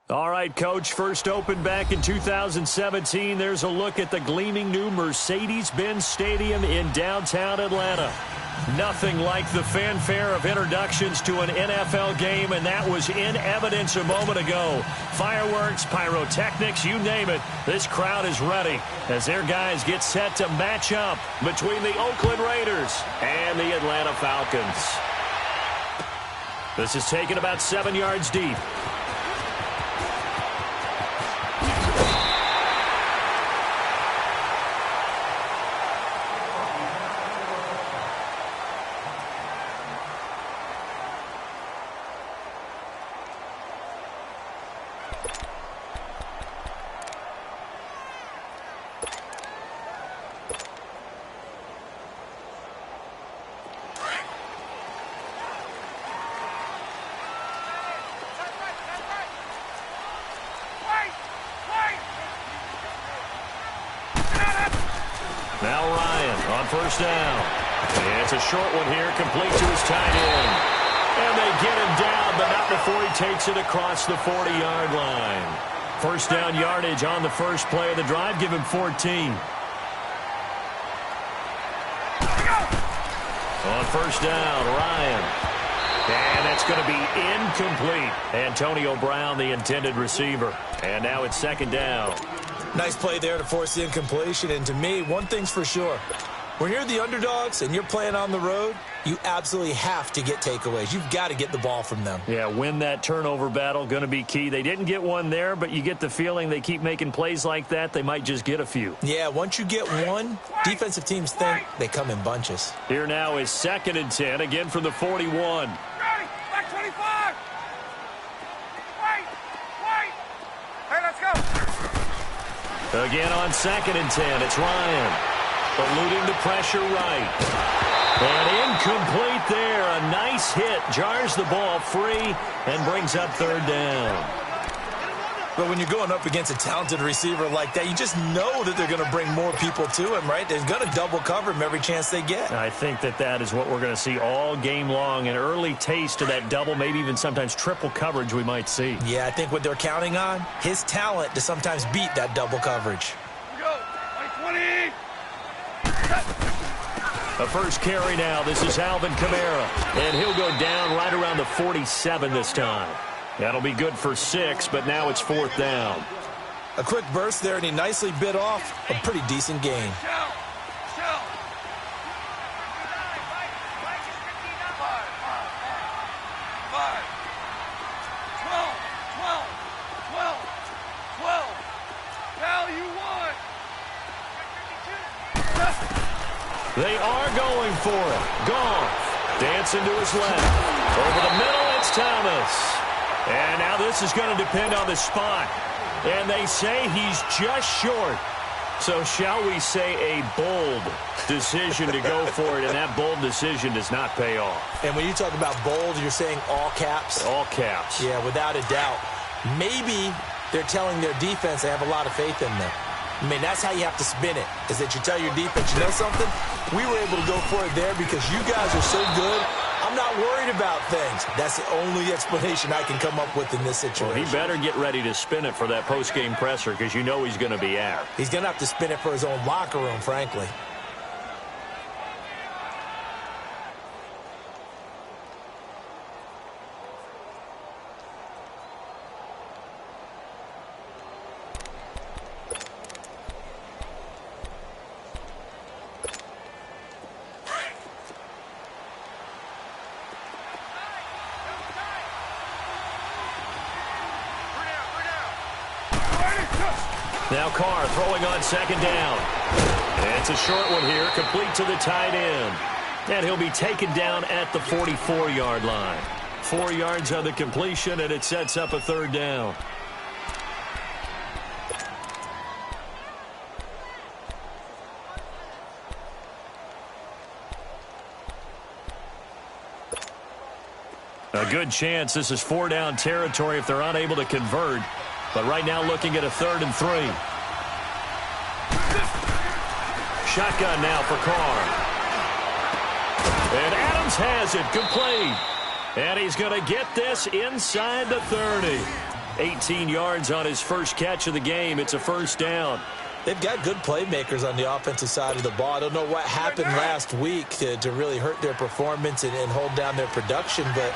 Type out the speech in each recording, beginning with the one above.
All right, Coach, first opened back in 2017. There's a look at the gleaming new Mercedes-Benz Stadium in downtown Atlanta. Nothing like the fanfare of introductions to an NFL game, and that was in evidence a moment ago. Fireworks, pyrotechnics, you name it. This crowd is ready as their guys get set to match up between the Oakland Raiders and the Atlanta Falcons. This is taken about 7 yards deep. Now Ryan on first down. It's a short one here, complete to his tight end. And they get him down, but not before he takes it across the 40-yard line. First down yardage on the first play of the drive. Give him 14. On first down, Ryan. And that's going to be incomplete. Antonio Brown, the intended receiver. And now it's second down. Nice play there to force the incompletion. And to me, one thing's for sure. When you're the underdogs and you're playing on the road, you absolutely have to get takeaways. You've got to get the ball from them. Yeah, win that turnover battle, going to be key. They didn't get one there, but you get the feeling they keep making plays like that, they might just get a few. Yeah, once you get one, defensive teams think they come in bunches. Here now is 2nd and 10, again from the 41. Ready, back 25. Wait. Hey, let's go. Again on 2nd and 10, it's Ryan. Eluding the pressure right. And incomplete there. A nice hit. Jars the ball free and brings up third down. But when you're going up against a talented receiver like that, you just know that they're going to bring more people to him, right? They're going to double cover him every chance they get. I think that is what we're going to see all game long. An early taste of that double, maybe even sometimes triple coverage we might see. Yeah, I think what they're counting on, his talent to sometimes beat that double coverage. Here we go. 20. A first carry now. This is Alvin Kamara. And he'll go down right around the 47 this time. That'll be good for 6, but now it's 4th down. A quick burst there, and he nicely bit off a pretty decent gain. Shout. 12. Cal, you won. They are going for it. Goff dancing to his left. Over the middle, it's Thomas. And now this is going to depend on the spot. And they say he's just short. So shall we say a bold decision to go for it, and that bold decision does not pay off. And when you talk about bold, you're saying all caps? All caps. Yeah, without a doubt. Maybe they're telling their defense they have a lot of faith in them. I mean, that's how you have to spin it, is that you tell your defense, you know something? We were able to go for it there because you guys are so good. I'm not worried about things. That's the only explanation I can come up with in this situation. Well, he better get ready to spin it for that post-game presser because you know he's going to be out. He's going to have to spin it for his own locker room, frankly. Now Carr throwing on second down. It's a short one here, complete to the tight end. And he'll be taken down at the 44-yard line. 4 yards on the completion, and it sets up a third down. A good chance this is 4-down territory if they're unable to convert. But right now looking at a 3rd and 3. Shotgun now for Carr. has it complete. And he's going to get this inside the 30. 18 yards on his first catch of the game. It's a first down. They've got good playmakers on the offensive side of the ball. I don't know what happened last week to really hurt their performance and hold down their production, but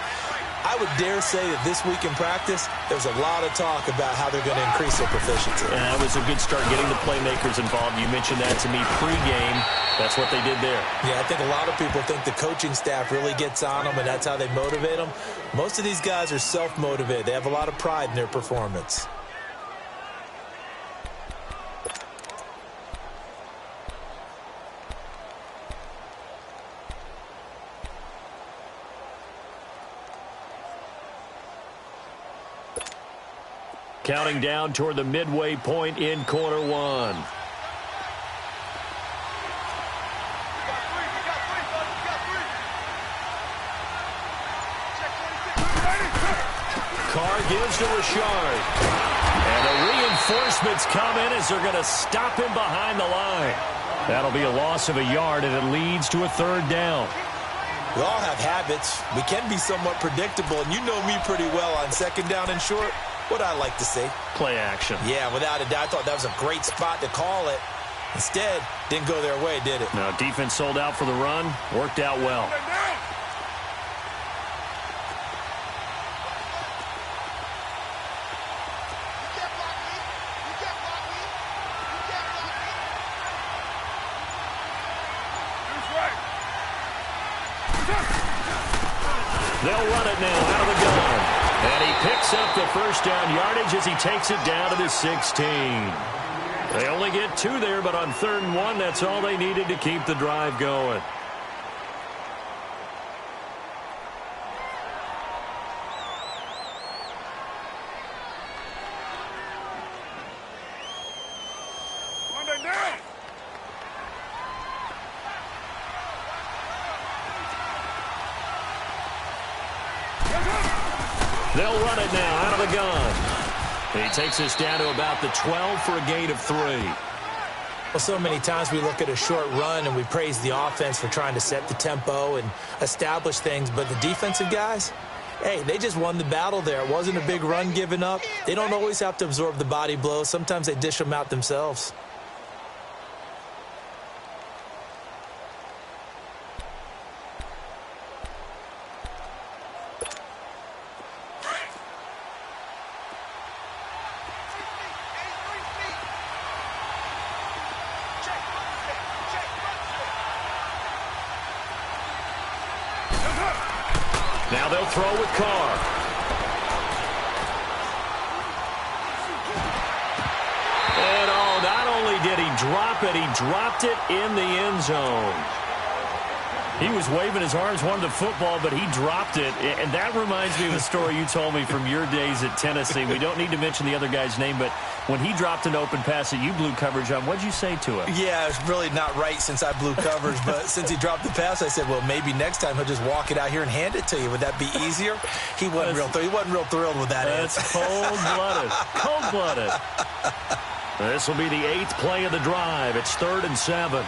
I would dare say that this week in practice, there's a lot of talk about how they're going to increase their proficiency. And that was a good start getting the playmakers involved. You mentioned that to me pregame. That's what they did there. Yeah, I think a lot of people think the coaching staff really gets on them, and that's how they motivate them. Most of these guys are self-motivated. They have a lot of pride in their performance. Counting down toward the midway point in quarter one. Carr gives to Richard. And the reinforcements come in as they're going to stop him behind the line. That'll be a loss of a yard, and it leads to a third down. We all have habits. We can be somewhat predictable, and you know me pretty well on second down and short. What I like to say? Play action. Yeah, without a doubt. I thought that was a great spot to call it. Instead, didn't go their way, did it? No, defense sold out for the run. Worked out well. They'll run it now out of the gun. And he picks up the first down yardage as he takes it down to the 16. They only get 2 there, but on 3rd and 1, that's all they needed to keep the drive going. They'll run it now out of the gun. He takes us down to about the 12 for a gain of 3. Well, so many times we look at a short run and we praise the offense for trying to set the tempo and establish things, but the defensive guys, hey, they just won the battle there. It wasn't a big run given up. They don't always have to absorb the body blows. Sometimes they dish them out themselves. Now they'll throw with Carr. And not only did he drop it, he dropped it in the end zone. He was waving his arms, wanted the football, but he dropped it. And that reminds me of a story you told me from your days at Tennessee. We don't need to mention the other guy's name, but when he dropped an open pass that you blew coverage on, what'd you say to him? Yeah, it's really not right since I blew coverage, but since he dropped the pass, I said, well, maybe next time he'll just walk it out here and hand it to you. Would that be easier? He wasn't real thrilled with that. That's cold-blooded. Cold-blooded. This will be the 8th play of the drive. It's 3rd and 7.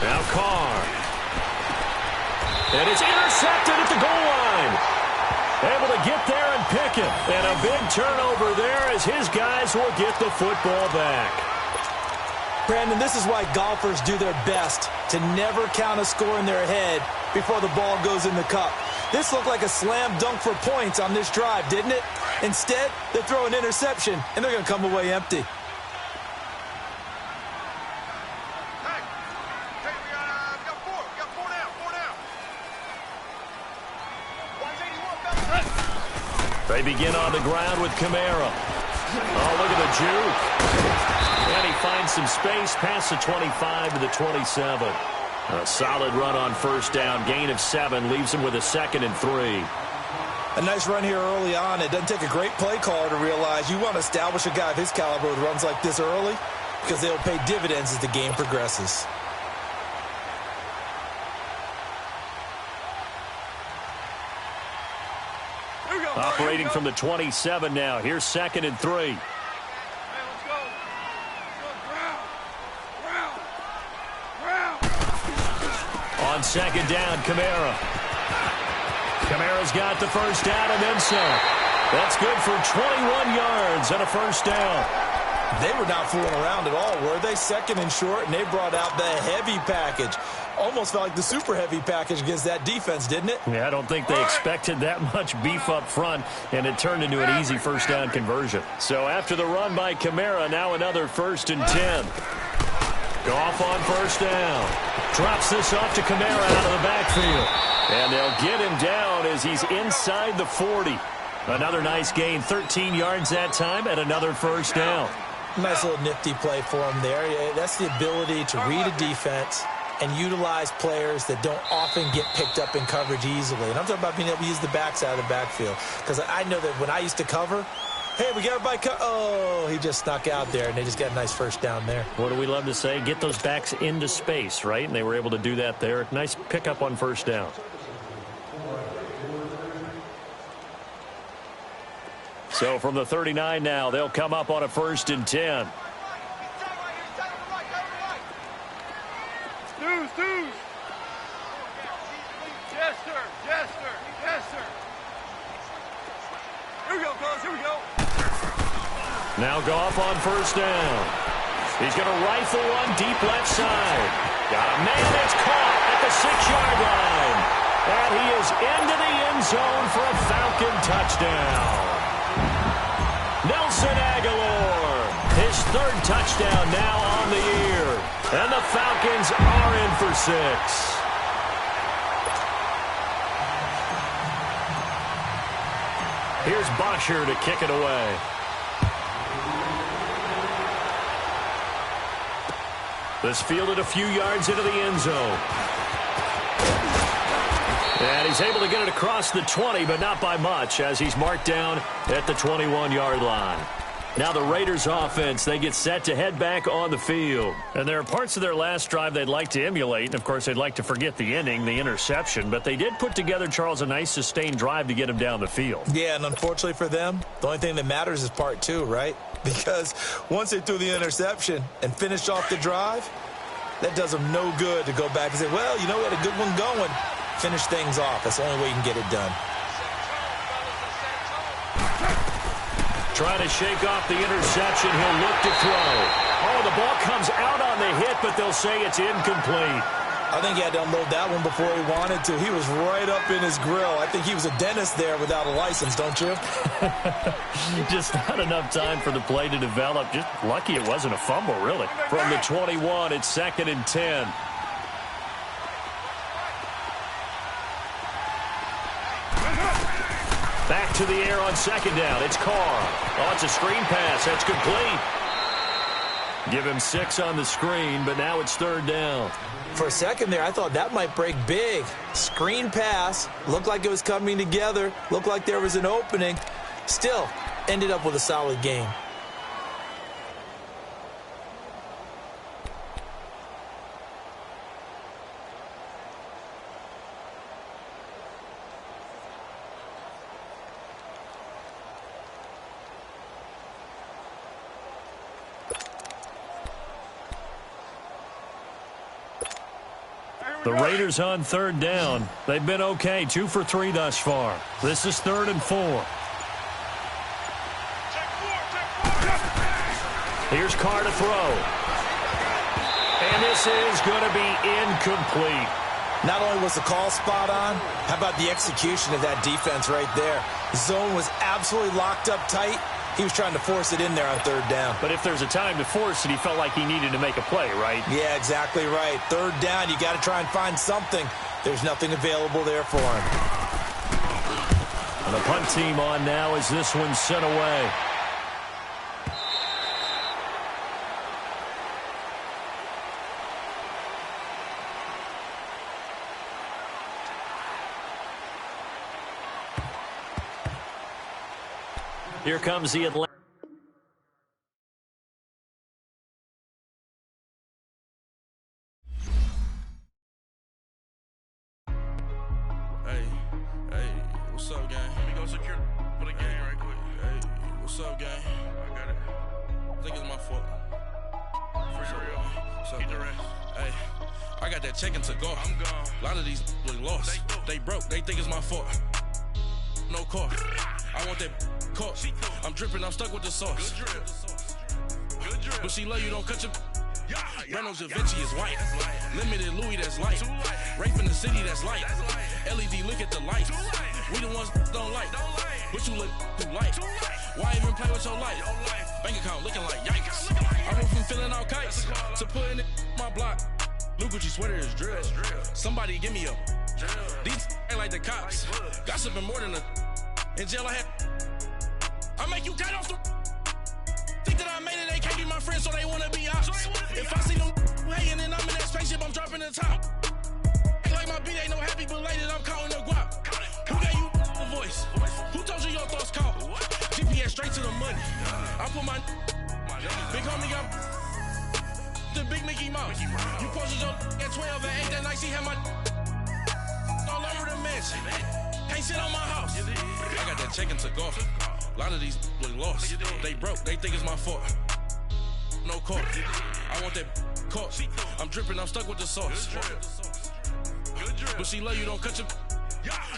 Now Carr. And it's intercepted at the goal line. Able to get there and pick it. And a big turnover there as his guys will get the football back. Brandon, this is why golfers do their best to never count a score in their head before the ball goes in the cup. This looked like a slam dunk for points on this drive, didn't it? Instead, they throw an interception, and they're going to come away empty. They begin on the ground with Kamara. Oh, look at the juke. And he finds some space past the 25 to the 27. A solid run on first down. Gain of 7 leaves him with a 2nd and 3. A nice run here early on. It doesn't take a great play caller to realize you want to establish a guy of his caliber with runs like this early because they'll pay dividends as the game progresses. Operating from the 27 now. Here's 2nd and 3. On second down, Kamara. Kamara's got the first down and then some. That's good for 21 yards and a first down. They were not fooling around at all, were they? Second and short, and they brought out the heavy package. Almost felt like the super heavy package against that defense, didn't it? Yeah, I don't think they expected that much beef up front, and it turned into an easy first down conversion. So after the run by Kamara, now another 1st and 10. Goff on first down. Drops this off to Kamara out of the backfield. And they'll get him down as he's inside the 40. Another nice gain, 13 yards that time, and another first down. Nice little nifty play for him there. That's the ability to read a defense and utilize players that don't often get picked up in coverage easily. And I'm talking about being able to use the backside of the backfield. Because I know that when I used to cover, hey, we got everybody oh, he just snuck out there, and they just got a nice first down there. What do we love to say? Get those backs into space, right? And they were able to do that there. Nice pickup on first down. So from the 39 now, they'll come up on a 1st and 10. Deuce. Yes, sir. Here we go, fellas. Here we go. Now Goff on first down. He's going to rifle one deep left side. Got a man that's caught at the 6-yard line. And he is into the end zone for a Falcon touchdown. Nelson Aguilar, his 3rd touchdown now on the year. And the Falcons are in for 6. Here's Bosher to kick it away. This fielded a few yards into the end zone. And he's able to get it across the 20, but not by much, as he's marked down at the 21-yard line. Now the Raiders offense, they get set to head back on the field. And there are parts of their last drive they'd like to emulate. And, of course, they'd like to forget the ending, the interception. But they did put together, Charles, a nice sustained drive to get him down the field. Yeah, and unfortunately for them, the only thing that matters is part 2, right? Because once they threw the interception and finished off the drive, that does them no good to go back and say, well, you know, we had a good one going. Finish things off. That's the only way you can get it done. Trying to shake off the interception. He'll look to throw. Oh, the ball comes out on the hit, but they'll say it's incomplete. I think he had to unload that one before he wanted to. He was right up in his grill. I think he was a dentist there without a license, don't you? Just not enough time for the play to develop. Just lucky it wasn't a fumble, really. From the 21, it's 2nd and 10. Back to the air on second down. It's Carr. Oh, it's a screen pass. That's complete. Give him 6 on the screen, but now it's 3rd down. For a second there, I thought that might break big. Screen pass. Looked like it was coming together. Looked like there was an opening. Still, ended up with a solid game. The Raiders on 3rd down. They've been okay, 2 for 3 thus far. This is 3rd and 4. Here's Carr to throw. And this is going to be incomplete. Not only was the call spot on, how about the execution of that defense right there? The zone was absolutely locked up tight. He was trying to force it in there on 3rd down. But if there's a time to force it, he felt like he needed to make a play, right? Yeah, exactly right. 3rd down, you got to try and find something. There's nothing available there for him. And the punt team on now as this one's sent away. Here comes the Atlanta. Hey, what's up, gang? Let me go secure for the game right quick. Hey, what's up, gang? I got it. I think it's my fault. For real. Keep the rest. Hey, I got that check and took off. I'm gone. A lot of these look lost. They broke. They think it's my fault. No car. I want that caught. I'm dripping. I'm stuck with the sauce. Good drip. Good drip. But she love you. Don't cut your. Reynolds Da Vinci is white. Limited Louis, that's light. Rape in the city, that's light. LED, look at the lights. We the ones don't like. But you look too light. Why even play with your life? Bank account looking like yikes. I went from feeling all kites to putting it in my block. Blue Gucci sweater is drill. Somebody give me a. These ain't like the cops. Gossiping more than a. In jail I had. I make you cut off the. Think that I made it, they can't be my friends, so they wanna be ops. If I see them hating and I'm in that spaceship, I'm dropping the top. Ain't like my beat ain't no happy belated, I'm counting the guap. Who gave you the voice? Who told you your thoughts count? GPS straight to the money. I put my big homie got the big Mickey Mouse. You posted your at 12 and 8 that night, she had my all over the mansion. Can't sit on my house. I got that check and took off. A lot of these look lost. They broke, they think it's my fault. No car. I want that caught. I'm dripping, I'm stuck with the sauce. But she love you, don't cut your.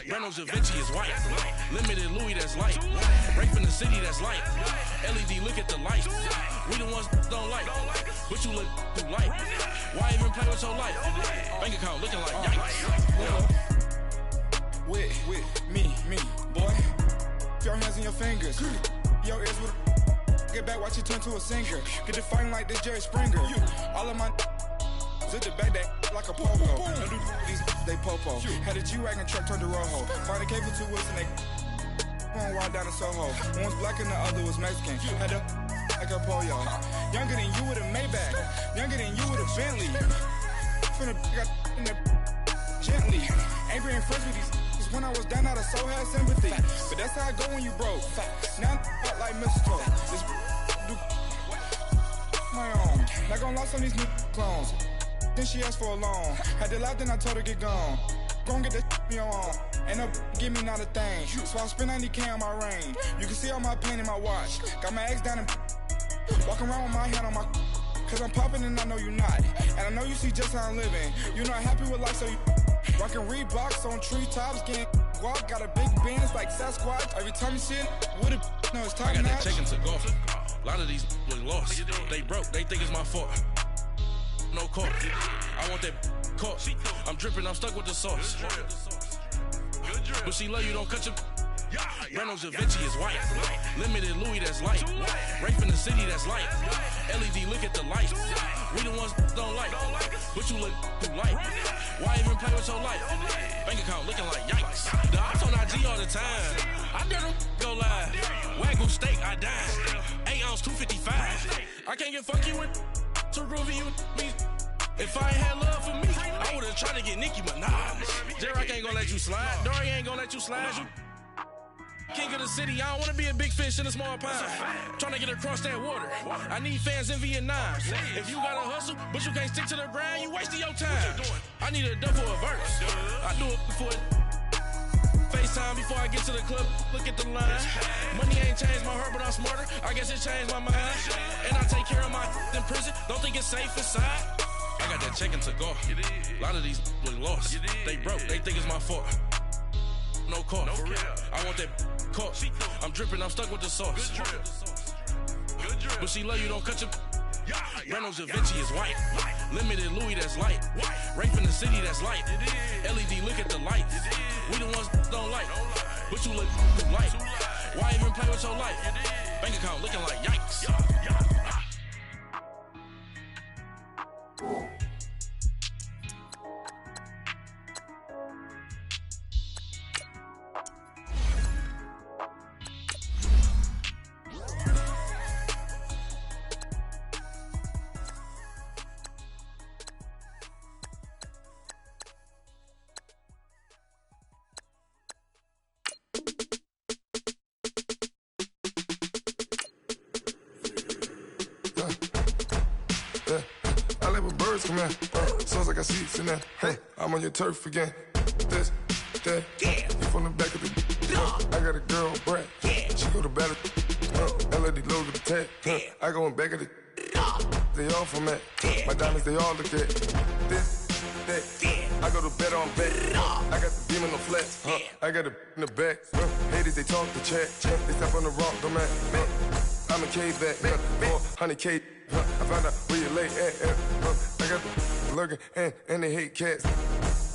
Reynolds Da Vinci is white. Limited Louis, that's light. Rape in the city, that's light. LED, look at the lights. We the ones don't like. But you look too light. Why even play with your life? Bank account looking like yikes. With me, boy. Your hands and your fingers. Your ears with get back, watch you turn to a singer. Get it fighting like this Jerry Springer. All of my zip the back that like a pogo. Don't do these they popo. Had a G-Wagon truck turned to Rojo. Find a cable 2 wheels and they going wild down in Soho. One was black and the other was Mexican. Had a like a pollo. Younger than you with a Maybach. Younger than you with a Bentley. Finna got in there gently. Angry and friends with these. When I was down, I so had sympathy. But that's how I go when you broke. Now I'm like mistletoe. This do my own. Not gonna lost on these new clones. Then she asked for a loan. Had to laugh, then I told her get gone. Gon' get that me on. Ain't no give me not a thing. So I spend 90K on my range. You can see all my pain in my watch. Got my ex down and walking around with my hand on my. Cause I'm popping and I know you not. And I know you see just how I'm living. You're not happy with life, so you. Rockin' Reeboks on treetops, getting guap, got a big Benz like Sasquatch. Every time you see it, with it, no, it's time. I got that check and took off. A lot of these look lost. They broke, they think it's my fault. No car. I want that caught. I'm dripping, I'm stuck with the sauce. But she love you, don't cut your. Reynolds Da Vinci is white. Limited Louis, that's light. Rape in the city, that's light. LED, look at the lights. We the ones don't like. But you look too light. Why even play with your life? Bank account looking like yikes. The ops on IG all the time. I dare them go live. Wagyu steak, I dine. 8 ounce, 255. I can't get funky with to groovy you me. If I ain't had love for me, I would've tried to get Nicki Minaj. J-Rock ain't gonna let you slide. Dory ain't gonna let you slide. You king of the city, I don't wanna be a big fish in a small pond. Trying to get across that water. I need fans in Vietnam. If you gotta hustle, but you can't stick to the grind, you wasting your time. I need a double a verse. I do it before FaceTime before I get to the club. Look at the line. Money ain't changed my heart, but I'm smarter. I guess it changed my mind. And I take care of my in prison. Don't think it's safe inside. I got that check and took off. A lot of these look lost. They broke, they think it's my fault. No car. I want that caught. I'm dripping, I'm stuck with the sauce. But she love you, don't cut your. Reynolds Da Vinci is white. Limited Louis, that's light. Rape in the city, that's light. LED, look at the lights. We the ones don't like. But you look too light. Why even play with your life? Bank account looking like yikes. Come here, sounds like I seats in there. Hey, I'm on your turf again. This, that, yeah. You from the back of the. I got a girl, Brad. Yeah. She go to battle. LED logo the tag. Yeah. I go in back of the. They all from that. Yeah. My diamonds, they all look at. This, that. I go to bed on bed. I got the beam on the flats. I got it in the back. Haters, they talk the chat. They step on the rock, don't man. I'm a caveman, 400K. I found out where you lay at. I got the lurking and they hate cats.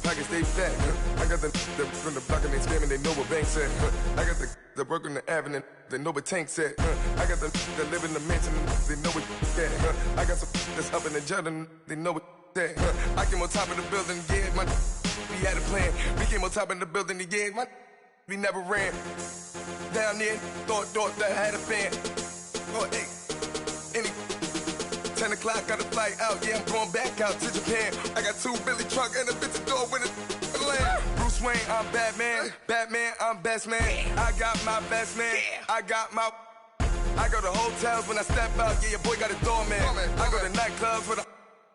Pockets stay fat. I got the from the block and they scamming, they know what banks at. I got the work on the avenue, they know what tanks at. I got the that live in the mansion, they know what that. I got some that's up in the jet and they know what that. I came on top of the building, yeah, we had a plan. We came on top of the building, yeah, we never ran. Down there, thought that I had a fan. Oh, hey, 10 o'clock, got a flight out, yeah, I'm going back out to Japan. I got 2 Billy truck and a bitch door with a land. Bruce Wayne, I'm Batman, I'm best man. I got my best man, I go to hotels when I step out, yeah, your boy got a doorman. I go to nightclubs with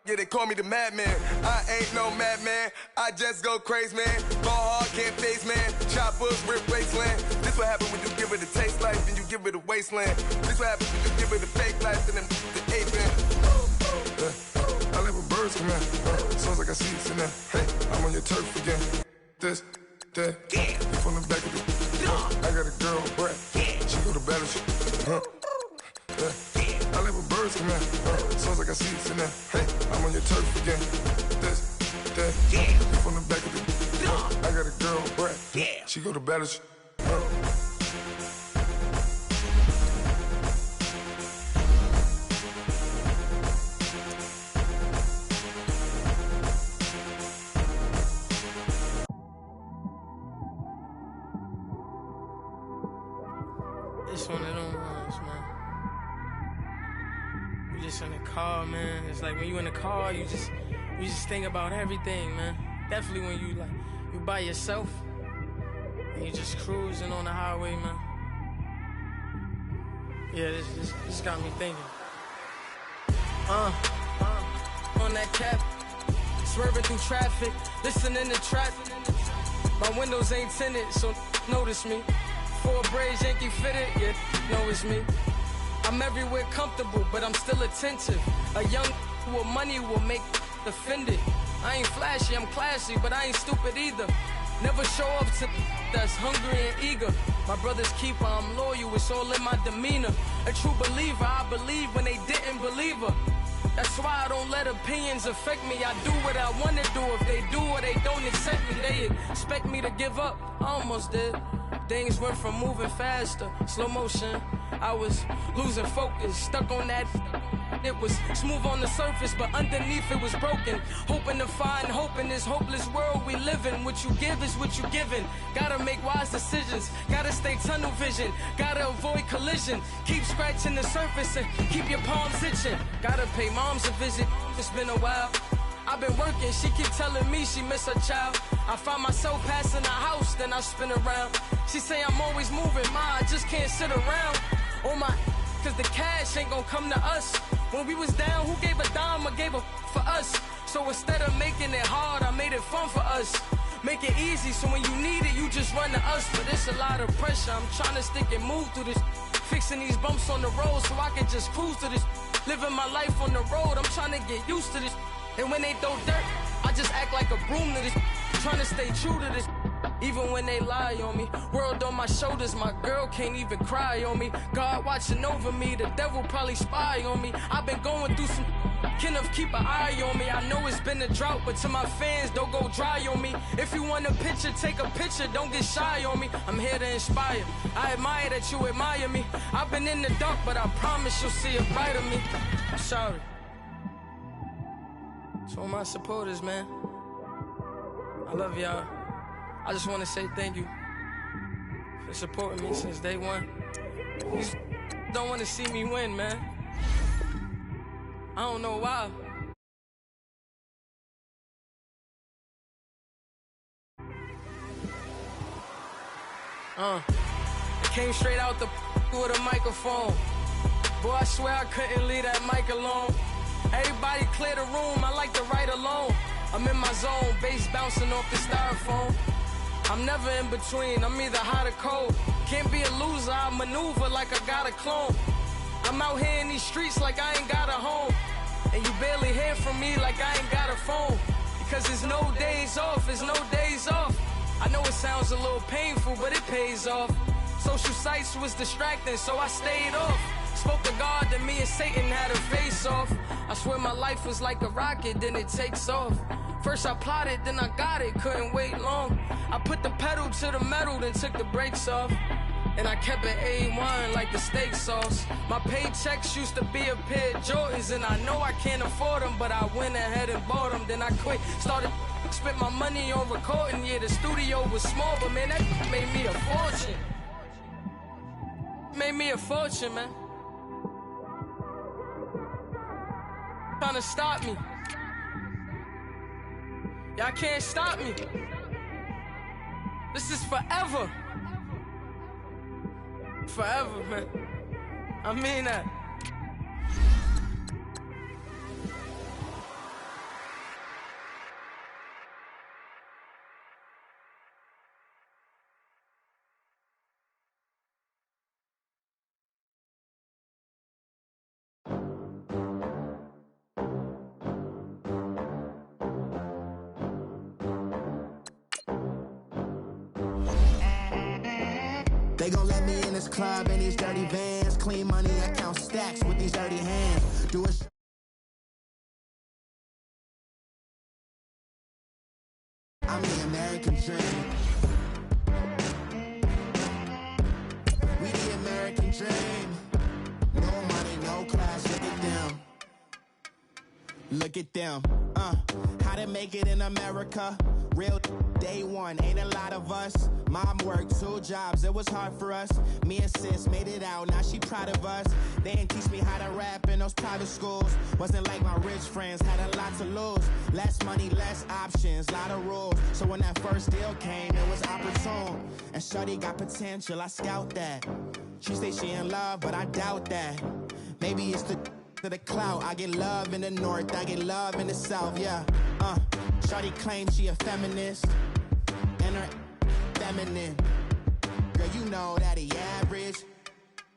yeah, they call me the madman. I ain't no madman, I just go crazy, man. Ball hard, can't face, man. Choppers, rip wasteland. This what happen when you give it a taste life and you give it a wasteland. This what happen when you give it a fake life and then the ape man. I live where birds come in. Sounds like I see it in there. Hey, I'm on your turf again. This, that, you from the back of the I got a girl, Brett. She go to battle shit. I live where birds come in. Sounds like I see it in there. Hey, I'm on your turf again. This, that, you from the back of the I got a girl, Brett. She go to battle shit. It's one of them ones, man. You just in the car, man. It's like when you in the car, you just think about everything, man. Definitely when you by yourself and you just cruising on the highway, man. Yeah, this got me thinking. On that cap, swerving through traffic, listening to trap. My windows ain't tinted, so notice me. 4 braids, Yankee fitted, yeah, know it's me. I'm everywhere comfortable, but I'm still attentive. A young with money will make offended. I ain't flashy, I'm classy, but I ain't stupid either. Never show up to that's hungry and eager. My brother's keeper, I'm loyal, it's all in my demeanor. A true believer, I believe when they didn't believe her. That's why I don't let opinions affect me. I do what I want to do. If they do or they don't accept me, they expect me to give up. I almost did. Things went from moving faster, slow motion. I was losing focus, stuck on that. It was smooth on the surface, but underneath it was broken. Hoping to find hope in this hopeless world we live in. What you give is what you given. Gotta make wise decisions. Gotta stay tunnel vision. Gotta avoid collision. Keep scratching the surface and keep your palms itching. Gotta pay moms a visit. It's been a while. I've been working, she keep telling me she miss her child. I find myself passing the house, then I spin around. She say I'm always moving, I just can't sit around. Oh my, cause the cash ain't gonna come to us. When we was down, who gave a dime or gave a for us? So instead of making it hard, I made it fun for us. Make it easy, so when you need it, you just run to us. But it's a lot of pressure, I'm trying to stick and move through this. Fixing these bumps on the road so I can just cruise to this. Living my life on the road, I'm trying to get used to this. And when they throw dirt, I just act like a broom to this. Trying to stay true to this. Even when they lie on me. World on my shoulders, my girl can't even cry on me. God watching over me, the devil probably spy on me. I've been going through some Kenneth, keep an eye on me. I know it's been a drought, but to my fans, don't go dry on me. If you want a picture, take a picture, don't get shy on me. I'm here to inspire. I admire that you admire me. I've been in the dark, but I promise you'll see a bright of me. I'm sorry. To all my supporters, man, I love y'all. I just want to say thank you for supporting me since day one. You don't want to see me win, man. I don't know why. I came straight out the with a microphone. Boy, I swear I couldn't leave that mic alone. Everybody clear the room, I like to write alone. I'm in my zone, bass bouncing off the styrofoam. I'm never in between, I'm either hot or cold. Can't be a loser, I maneuver like I got a clone. I'm out here in these streets like I ain't got a home. And you barely hear from me like I ain't got a phone. Cause there's no days off, there's no days off. I know it sounds a little painful, but it pays off. Social sites was distracting, so I stayed off. Spoke to God that me and Satan had a face off. I swear my life was like a rocket, then it takes off. First I plotted, then I got it, couldn't wait long. I put the pedal to the metal, then took the brakes off. And I kept it A1 like the steak sauce. My paychecks used to be a pair of Jordans, and I know I can't afford them, but I went ahead and bought them. Then I quit, spent my money on recording. Yeah, the studio was small, but man, that made me a fortune. Made me a fortune, man. Trying to stop me. Y'all can't stop me. This is forever. Forever, man. I mean that. They gon' let me in this club in these dirty vans. Clean money, I count stacks with these dirty hands. Do a I'm the American dream. We the American dream. No money, no class, look at them. Look at them, how to make it in America. Real day one, ain't a lot of us. Mom worked 2 jobs, it was hard for us. Me and sis made it out, now she proud of us. They didn't teach me how to rap in those private schools. Wasn't like my rich friends, had a lot to lose. Less money, less options, lot of rules. So when that first deal came, it was opportune. And shorty got potential, I scout that. She say she in love, but I doubt that. Maybe it's to the clout. I get love in the north, I get love in the south, yeah. Shorty claims she a feminist, and her feminine. Girl, you know that he average.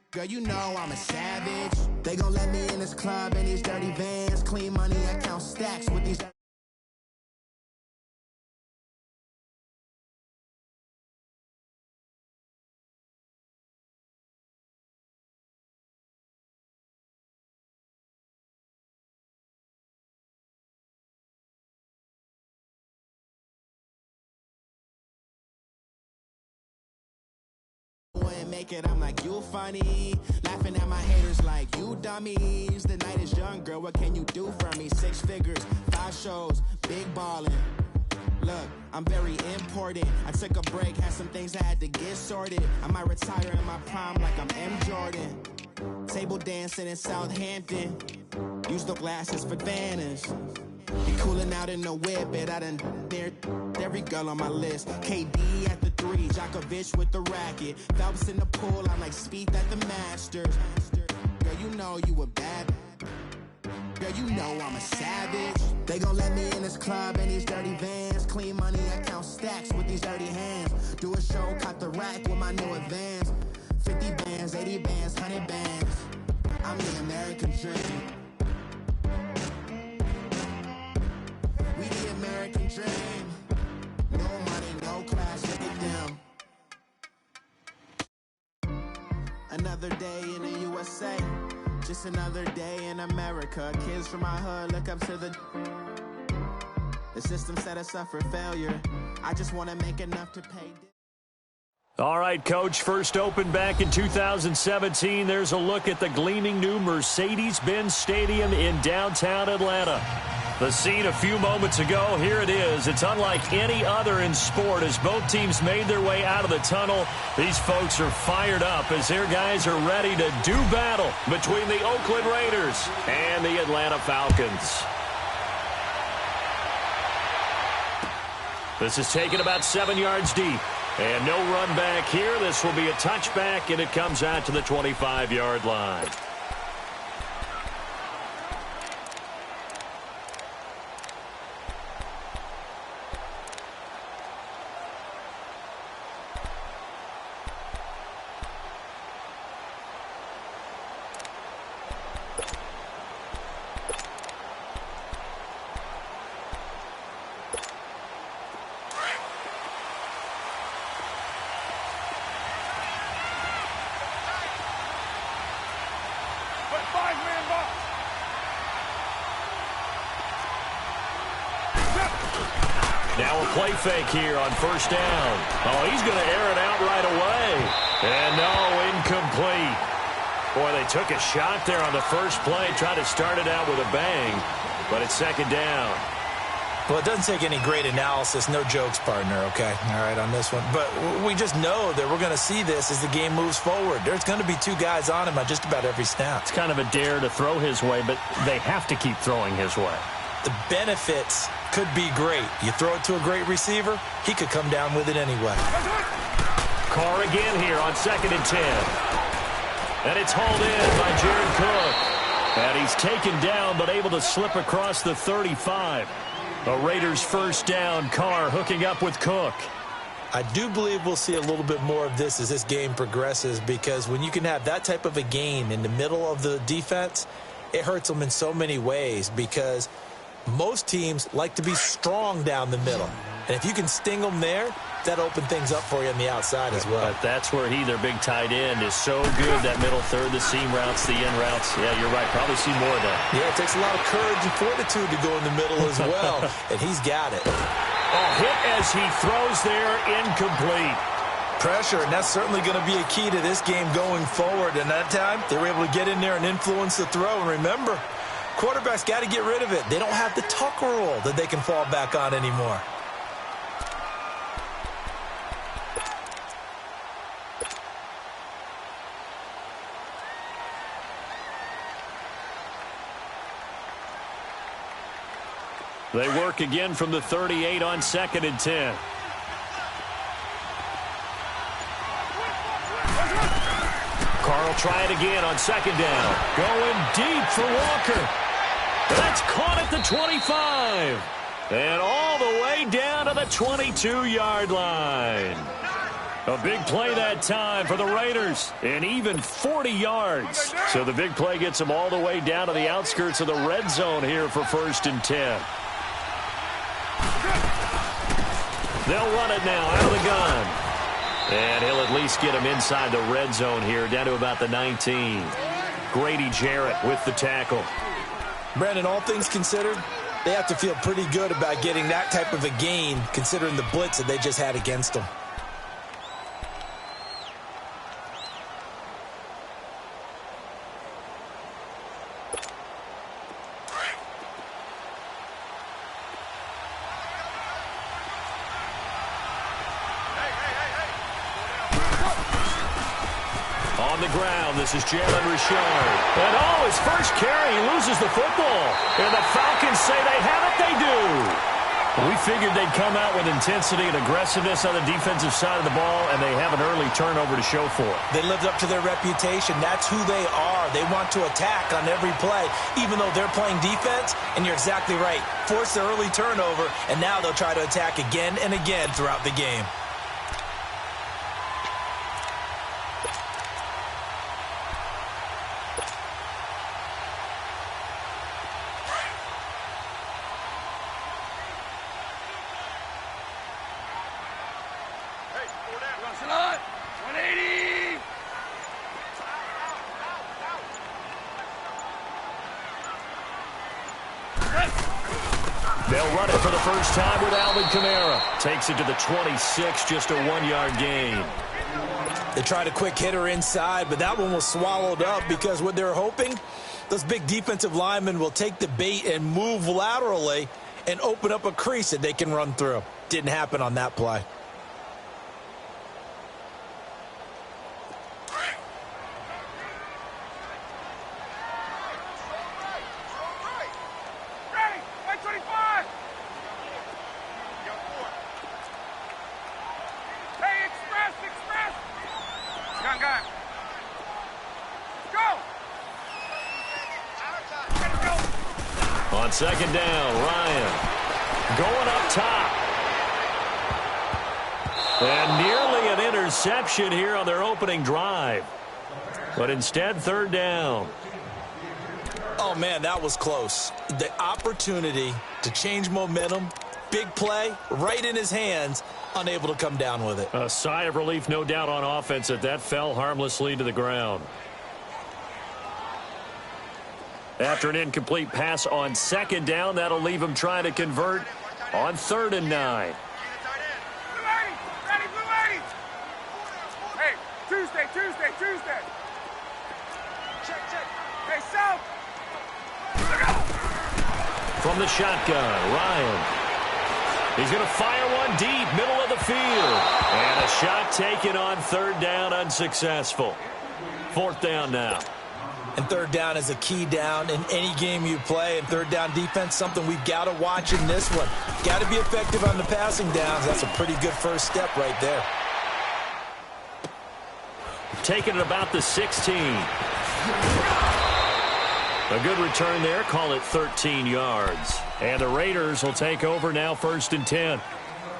Girl, you know I'm a savage. They gon' let me in this club in these dirty vans. Clean money, I count stacks with these. Make it, I'm like, you funny. Laughing at my haters like, you dummies. The night is young, girl, what can you do for me? 6 figures, 5 shows, big ballin'. Look, I'm very important. I took a break, had some things I had to get sorted. I might retire in my prime like I'm M. Jordan. Table dancing in Southampton. Use the glasses for Vannas. Be cooling out in the whip, and I done near every girl on my list. KD at the 3, Djokovic with the racket. Phelps in the pool, I'm like Speed at the Masters. Girl, you know you a bad. Girl, you know I'm a savage. They gon' let me in this club in these dirty vans. Clean money, I count stacks with these dirty hands. Do a show, cut the rack with my new advance. 50 bands, 80 bands, 100 bands. I'm the American dream. We the American dream. No money, no class, look at them. Another day in the USA. Just another day in America. Kids from my hood look up to the system set us up for failure. I just want to make enough to pay. All right, Coach, first opened back in 2017. There's a look at the gleaming new Mercedes-Benz Stadium in downtown Atlanta. The scene a few moments ago, here it is. It's unlike any other in sport as both teams made their way out of the tunnel. These folks are fired up as their guys are ready to do battle between the Oakland Raiders and the Atlanta Falcons. This is taken about 7 yards deep. And no run back here. This will be a touchback, and it comes out to the 25-yard line. Now a play fake here on first down. Oh, he's going to air it out right away. And no, incomplete. Boy, they took a shot there on the first play, tried to start it out with a bang, but it's second down. Well, it doesn't take any great analysis. No jokes, partner, okay? All right, on this one. But we just know that we're going to see this as the game moves forward. There's going to be two guys on him on just about every snap. It's kind of a dare to throw his way, but they have to keep throwing his way. The benefits could be great. You throw it to a great receiver, he could come down with it anyway. Carr again here on 2nd and 10. And it's hauled in by Jared Cook. And he's taken down but able to slip across the 35. The Raiders first down. Carr hooking up with Cook. I do believe we'll see a little bit more of this as this game progresses, because when you can have that type of a gain in the middle of the defense, it hurts them in so many ways, because most teams like to be strong down the middle. And if you can sting them there, that opens things up for you on the outside as well. But that's where their big tight end, is so good, that middle third, the seam routes, the in routes. Yeah, you're right. Probably see more of that. Yeah, it takes a lot of courage and fortitude to go in the middle as well, and he's got it. Oh, hit as he throws there, incomplete. Pressure, and that's certainly going to be a key to this game going forward. And that time, they were able to get in there and influence the throw. And remember, quarterbacks got to get rid of it. They don't have the tuck rule that they can fall back on anymore. They work again from the 38 on 2nd and 10. Carr will try it again on 2nd down. Going deep for Walker. That's caught at the 25. And all the way down to the 22-yard line. A big play that time for the Raiders, and even 40 yards. So the big play gets them all the way down to the outskirts of the red zone here for 1st and 10. They'll run it now out of the gun. And he'll at least get him inside the red zone here, down to about the 19. Grady Jarrett with the tackle. Brandon, all things considered, they have to feel pretty good about getting that type of a gain, considering the blitz that they just had against them. This is Jalen Richard. And oh, his first carry, he loses the football. And the Falcons say they have it, they do. We figured they'd come out with intensity and aggressiveness on the defensive side of the ball, and they have an early turnover to show for it. They lived up to their reputation. That's who they are. They want to attack on every play, even though they're playing defense. And you're exactly right. Force the early turnover, and now they'll try to attack again and again throughout the game. They'll run it for the first time with Alvin Kamara. Takes it to the 26, just a 1-yard gain. They tried a quick hitter inside, but that one was swallowed up, because what they're hoping, those big defensive linemen will take the bait and move laterally and open up a crease that they can run through. Didn't happen on that play. On 2nd down, Ryan going up top. And nearly an interception here on their opening drive. But instead, 3rd down. Oh, man, that was close. The opportunity to change momentum, big play, right in his hands, unable to come down with it. A sigh of relief, no doubt, on offense that fell harmlessly to the ground. After an incomplete pass on 2nd down, that'll leave him trying to convert on 3rd and 9. Hey, Tuesday. Hey, South. From the shotgun, Ryan. He's going to fire one deep, middle of the field. And a shot taken on 3rd down, unsuccessful. 4th down now. And 3rd down is a key down in any game you play. And 3rd down defense, something we've got to watch in this one. Got to be effective on the passing downs. That's a pretty good first step right there. Taking it about the 16. A good return there. Call it 13 yards. And the Raiders will take over now, 1st and 10.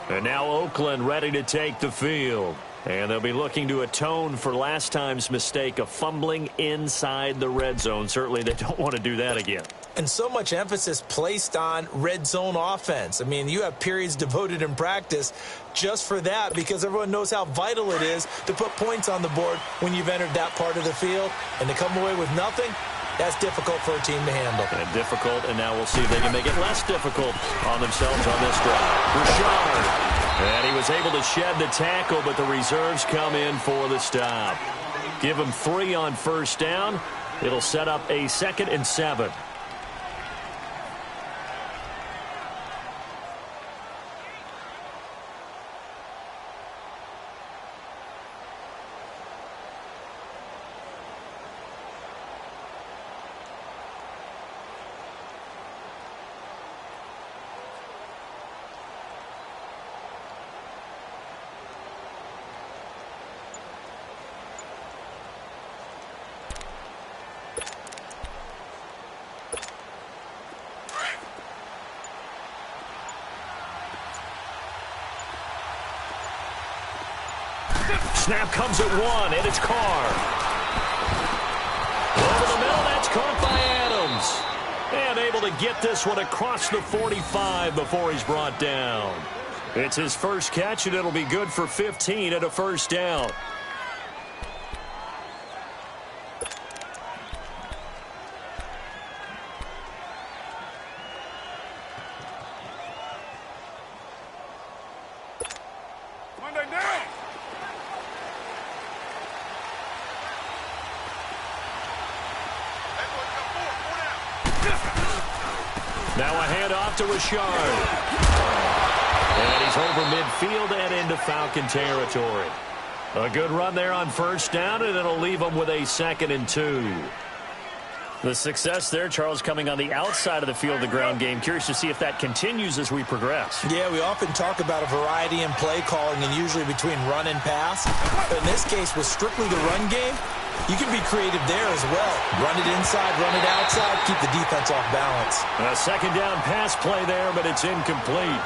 And now Oakland ready to take the field. And they'll be looking to atone for last time's mistake of fumbling inside the red zone. Certainly they don't want to do that again. And so much emphasis placed on red zone offense. I mean, you have periods devoted in practice just for that because everyone knows how vital it is to put points on the board when you've entered that part of the field. And to come away with nothing, that's difficult for a team to handle. And difficult, and now we'll see if they can make it less difficult on themselves on this drive. Rashard. And he was able to shed the tackle, but the reserves come in for the stop. Give him 3 on 1st down. It'll set up a 2nd and 7. Snap comes at 1, and it's Carr. Over the middle, that's caught by Adams. And able to get this one across the 45 before he's brought down. It's his first catch, and it'll be good for 15 at a 1st down. Now a handoff to Rashard. And he's over midfield and into Falcon territory. A good run there on 1st down, and it'll leave them with a 2nd and 2. The success there, Charles, coming on the outside of the field, the ground game. Curious to see if that continues as we progress. Yeah, we often talk about a variety in play calling and usually between run and pass. But in this case, with strictly the run game, you can be creative there as well. Run it inside, run it outside, keep the defense off balance. A 2nd down pass play there, but it's incomplete.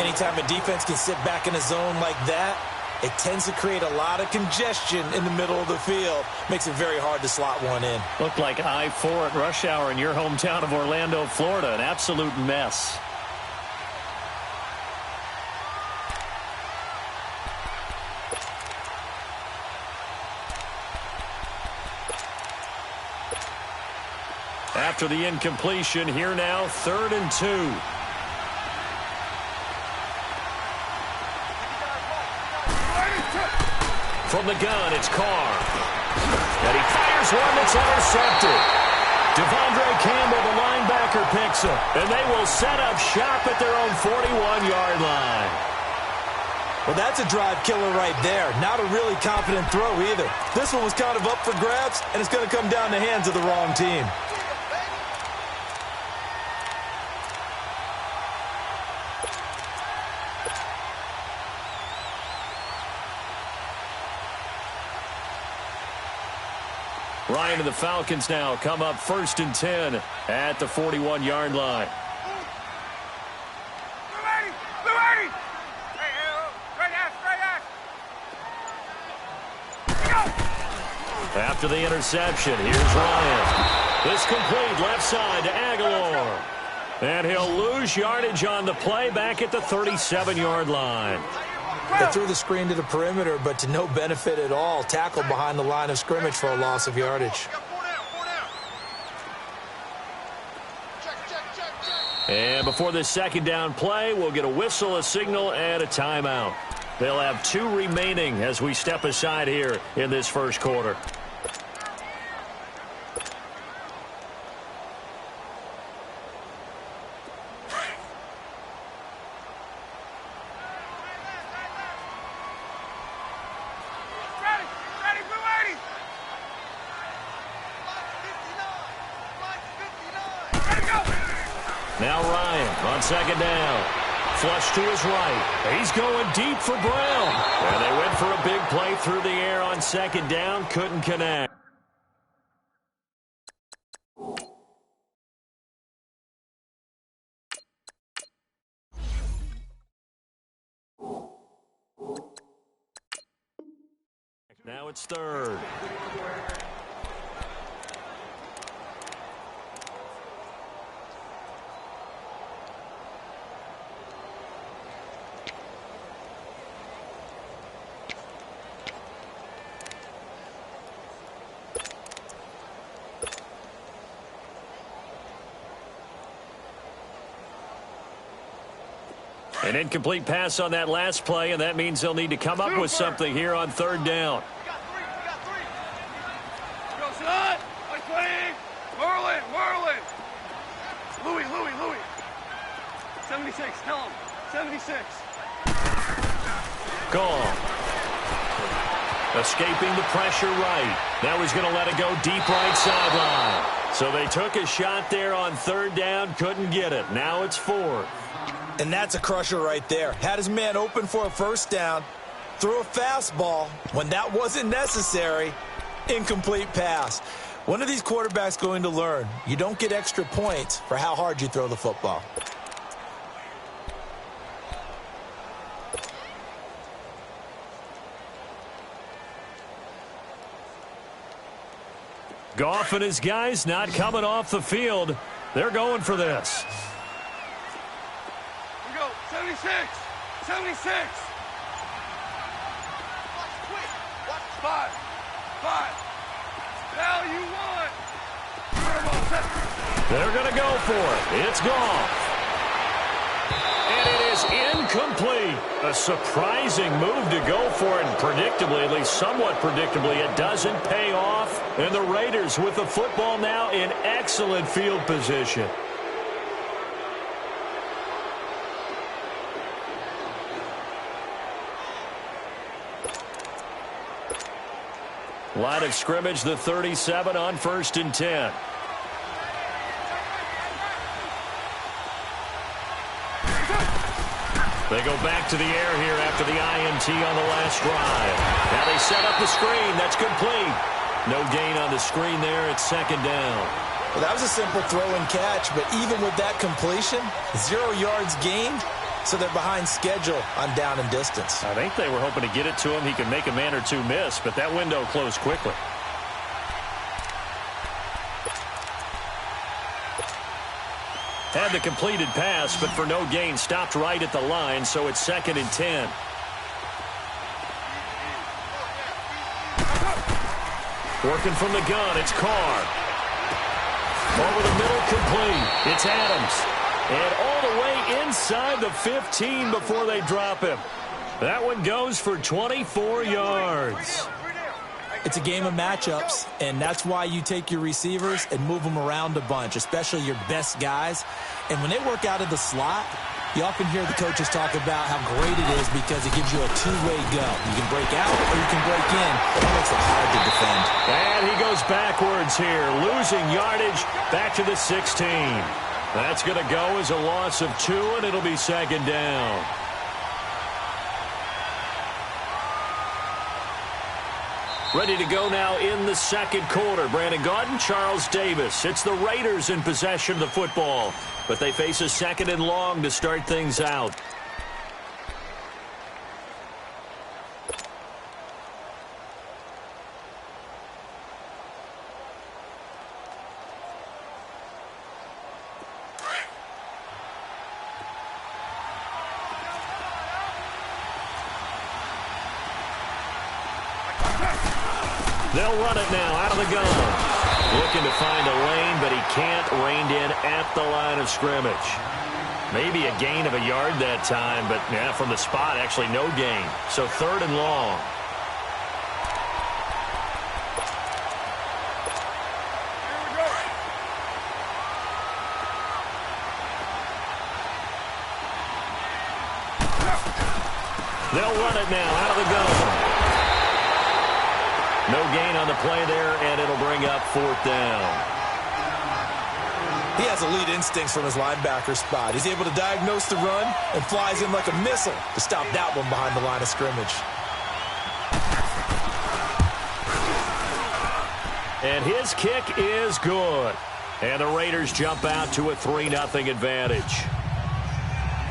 Anytime a defense can sit back in a zone like that, it tends to create a lot of congestion in the middle of the field. Makes it very hard to slot one in. Looked like I-4 at rush hour in your hometown of Orlando, Florida. An absolute mess. After the incompletion, here now, 3rd and 2. From the gun, it's Carr. And he fires one that's intercepted. Devondre Campbell, the linebacker, picks him. And they will set up shop at their own 41-yard line. Well, that's a drive killer right there. Not a really confident throw either. This one was kind of up for grabs, and it's going to come down the hands of the wrong team. Ryan and the Falcons now come up 1st and 10 at the 41-yard line. After the interception, here's Ryan. This complete left side to Aguilar. And he'll lose yardage on the play back at the 37-yard line. They threw the screen to the perimeter, but to no benefit at all. Tackled behind the line of scrimmage for a loss of yardage. And before this second down play, we'll get a whistle, a signal, and a timeout. They'll have 2 remaining as we step aside here in this first quarter. Now Ryan on second down. Flush to his right. He's going deep for Brown. And they went for a big play through the air on second down. Couldn't connect. Now it's third. An incomplete pass on that last play, and that means they'll need to come up with something here on third down. Go, son! Like playing! Whirling! Louis! 76, tell him. 76. Gone. Escaping the pressure right. Now he's going to let it go deep right sideline. So they took a shot there on third down, couldn't get it. Now it's fourth. And that's a crusher right there. Had his man open for a first down, threw a fastball when that wasn't necessary. Incomplete pass. One of these quarterbacks going to learn, you don't get extra points for how hard you throw the football. Goff and his guys not coming off the field. They're going for this. 76! 76! Five. Now you want. They're going to go for it. It's gone. And it is incomplete. A surprising move to go for it. Predictably, at least somewhat predictably, it doesn't pay off. And the Raiders with the football now in excellent field position. Line of scrimmage, the 37 on 1st and 10. They go back to the air here after the INT on the last drive. Now they set up the screen. That's complete. No gain on the screen there. It's second down. Well, that was a simple throw and catch, but even with that completion, 0 yards gained. So they're behind schedule on down and distance. I think they were hoping to get it to him. He could make a man or two miss, but that window closed quickly. Had the completed pass, but for no gain, stopped right at the line, so it's 2nd and 10. Working from the gun, it's Carr. Over the middle, complete. It's Adams. And all the way inside the 15 before they drop him. That one goes for 24 yards. It's a game of matchups, and that's why you take your receivers and move them around a bunch, especially your best guys. And when they work out of the slot, you often hear the coaches talk about how great it is because it gives you a two-way go. You can break out or you can break in. That makes it hard to defend. And he goes backwards here, losing yardage back to the 16. That's going to go as a loss of 2, and it'll be second down. Ready to go now in the second quarter. Brandon Gaudin, Charles Davis. It's the Raiders in possession of the football, but they face a 2nd and long to start things out. They'll run it now out of the gun. Looking to find a lane, but he can't, reined in at the line of scrimmage. Maybe a gain of a yard that time, but yeah, from the spot, actually no gain. So 3rd and long. They'll run it now out of the gun. No gain on the play there, and it'll bring up 4th down. He has elite instincts from his linebacker spot. He's able to diagnose the run and flies in like a missile to stop that one behind the line of scrimmage. And his kick is good. And the Raiders jump out to a 3-0 advantage.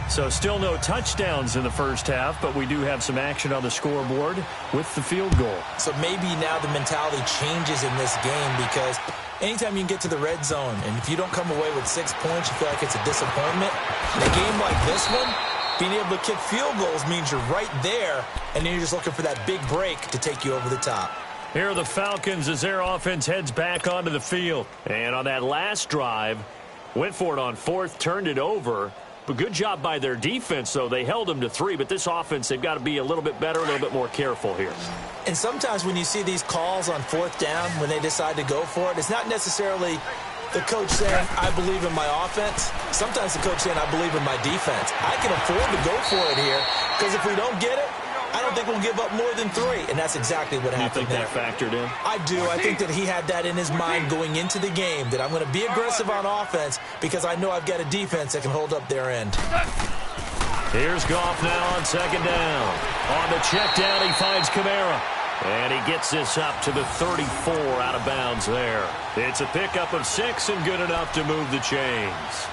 So still no touchdowns in the first half, but we do have some action on the scoreboard with the field goal. So maybe now the mentality changes in this game because anytime you can get to the red zone, and if you don't come away with 6 points, you feel like it's a disappointment. In a game like this one, being able to kick field goals means you're right there, and then you're just looking for that big break to take you over the top. Here are the Falcons as their offense heads back onto the field. And on that last drive, went for it on 4th, turned it over. But good job by their defense, though. They held them to 3, but this offense, they've got to be a little bit better, a little bit more careful here. And sometimes when you see these calls on 4th down, when they decide to go for it, it's not necessarily the coach saying, I believe in my offense. Sometimes the coach saying, I believe in my defense. I can afford to go for it here because if we don't get it, I don't think we'll give up more than 3, and that's exactly what happened there. You think that factored in? I do. I think that he had that in his mind going into the game, that I'm going to be aggressive on offense because I know I've got a defense that can hold up their end. Here's Goff now on 2nd down. On the check down, he finds Kamara. And he gets this up to the 34 out of bounds there. It's a pickup of 6 and good enough to move the chains.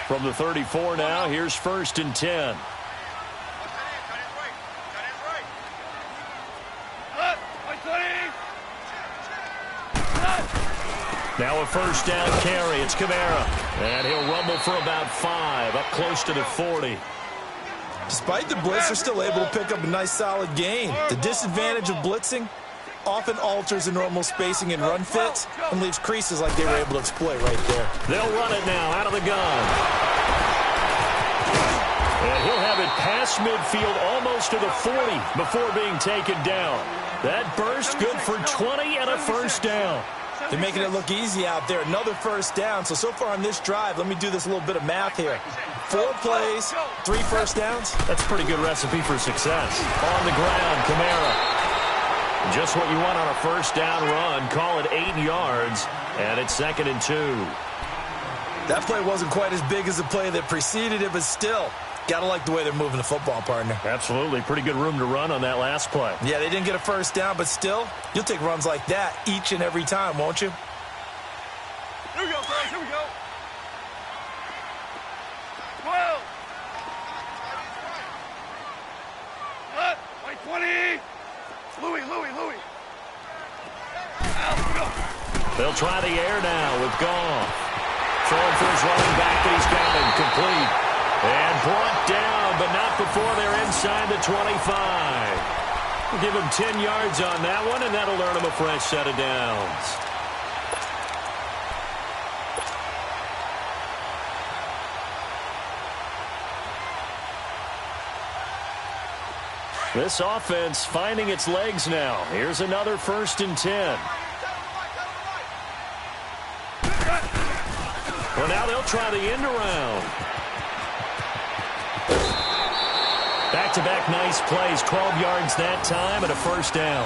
From the 34 now, here's 1st and 10. Now a 1st down carry. It's Kamara. And he'll rumble for about 5, up close to the 40. Despite the blitz, they're still able to pick up a nice solid gain. The disadvantage of blitzing often alters the normal spacing and run fits and leaves creases like they were able to exploit right there. They'll run it now out of the gun. And he'll have it past midfield almost to the 40 before being taken down. That burst good for 20 and a 1st down. They're making it look easy out there. Another 1st down. So far on this drive, let me do this little bit of math here. 4 plays, 3 1st downs. That's a pretty good recipe for success. On the ground, Kamara. Just what you want on a 1st down run. Call it 8 yards, and it's 2nd and 2. That play wasn't quite as big as the play that preceded it, but still, gotta like the way they're moving the football, partner. Absolutely. Pretty good room to run on that last play. Yeah, they didn't get a 1st down, but still, you'll take runs like that each and every time, won't you? Here we go, girls. Here we go. 12. Cut. Right 20. Louis. They'll try the air now with Goff. Throwing for his running back, but he's got him complete. And brought down, but not before they're inside the 25. We'll give him 10 yards on that one, and that'll earn him a fresh set of downs. This offense finding its legs now. Here's another 1st and 10. Well, now they'll try the end around. Back-to-back nice plays, 12 yards that time and a 1st down.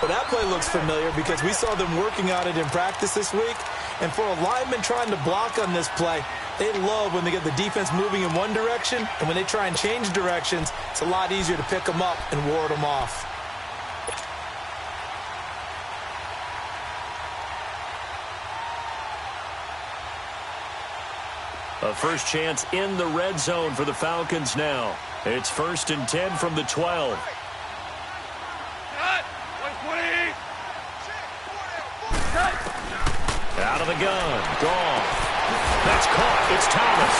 Well, that play looks familiar because we saw them working on it in practice this week. And for a lineman trying to block on this play, they love when they get the defense moving in one direction, and when they try and change directions, it's a lot easier to pick them up and ward them off. A first chance in the red zone for the Falcons now. It's 1st and 10 from the 12. Out of the gun. Goff. That's caught. It's Thomas.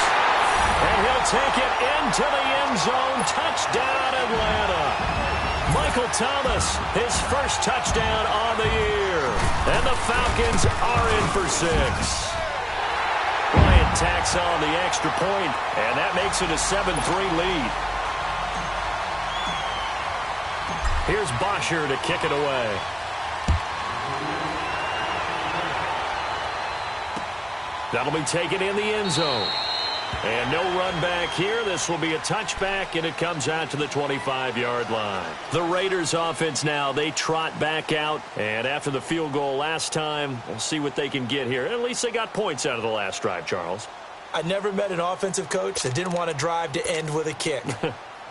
And he'll take it into the end zone. Touchdown, Atlanta. Michael Thomas, his first touchdown on the year. And the Falcons are in for 6. Bryant tacks on the extra point, and that makes it a 7-3 lead. Here's Bosher to kick it away. That'll be taken in the end zone. And no run back here. This will be a touchback, and it comes out to the 25-yard line. The Raiders offense now, they trot back out. And after the field goal last time, we'll see what they can get here. At least they got points out of the last drive, Charles. I never met an offensive coach that didn't want to drive to end with a kick.